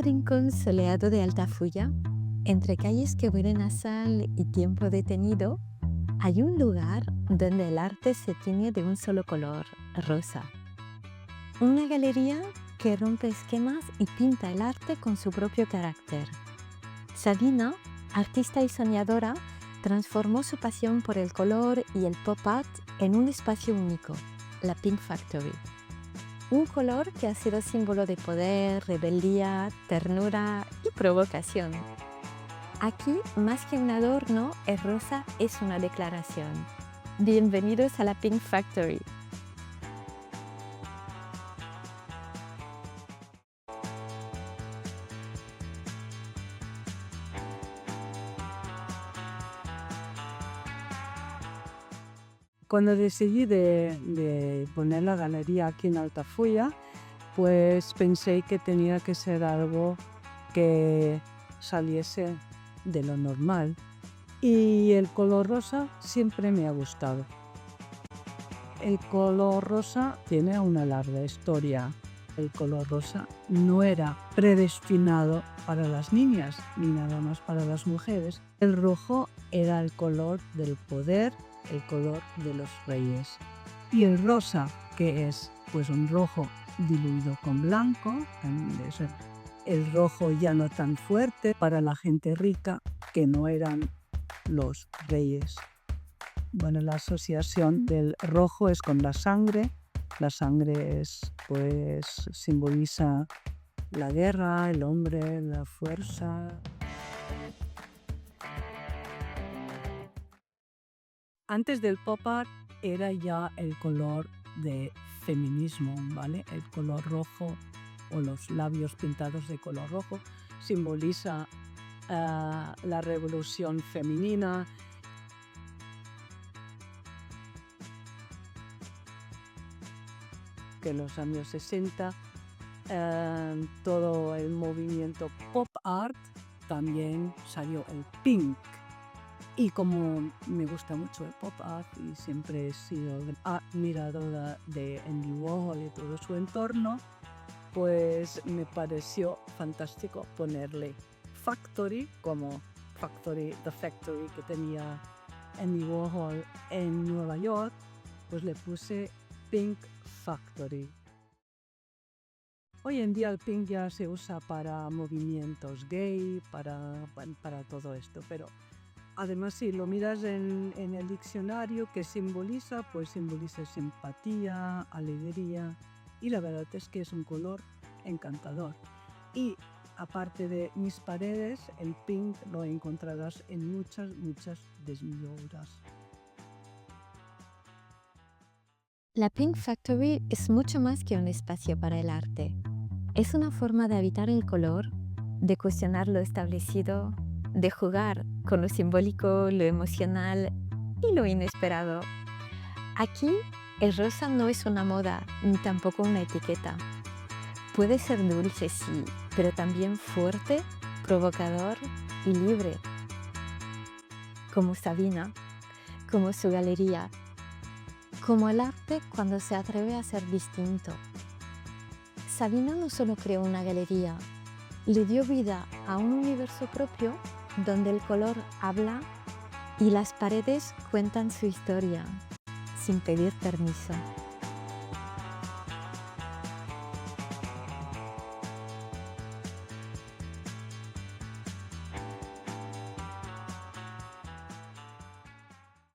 rincón soleado de Altafulla, entre calles que huelen a sal y tiempo detenido, hay un lugar donde el arte se tiñe de un solo color, rosa. Una galería que rompe esquemas y pinta el arte con su propio carácter. Sabina, artista y soñadora, transformó su pasión por el color y el pop art en un espacio único, la Pink Factory. Un color que ha sido símbolo de poder, rebeldía, ternura y provocación. Aquí, más que un adorno, el rosa es una declaración. Bienvenidos a la Pink Factory. Cuando decidí de poner la galería aquí en Altafulla, pues pensé que tenía que ser algo que saliese de lo normal. Y el color rosa siempre me ha gustado. El color rosa tiene una larga historia. El color rosa no era predestinado para las niñas, ni nada más para las mujeres. El rojo era el color del poder, el color de los reyes. Y el rosa, que es pues un rojo diluido con blanco, es el rojo ya no tan fuerte para la gente rica, que no eran los reyes. Bueno, la asociación del rojo es con la sangre. La sangre pues simboliza la guerra, el hombre, la fuerza. Antes del pop art era ya el color de feminismo, ¿vale? El color rojo o los labios pintados de color rojo simboliza la revolución femenina. Que en los años 60 todo el movimiento pop art también salió el pink. Y como me gusta mucho el pop art y siempre he sido admiradora de Andy Warhol y todo su entorno, pues me pareció fantástico ponerle Factory como The Factory que tenía Andy Warhol en Nueva York, pues le puse Pink Factory. Hoy en día el pink ya se usa para movimientos gay, para todo esto, pero además si lo miras en el diccionario, ¿qué simboliza? Pues simboliza simpatía, alegría, y la verdad es que es un color encantador. Y aparte de mis paredes, el pink lo encontrarás en muchas de mis obras. La Pink Factory es mucho más que un espacio para el arte. Es una forma de habitar el color, de cuestionar lo establecido, de jugar con lo simbólico, lo emocional y lo inesperado. Aquí, el rosa no es una moda ni tampoco una etiqueta. Puede ser dulce, sí, pero también fuerte, provocador y libre. Como Sabina, como su galería, como el arte cuando se atreve a ser distinto. Sabina no solo creó una galería, le dio vida a un universo propio donde el color habla y las paredes cuentan su historia sin pedir permiso.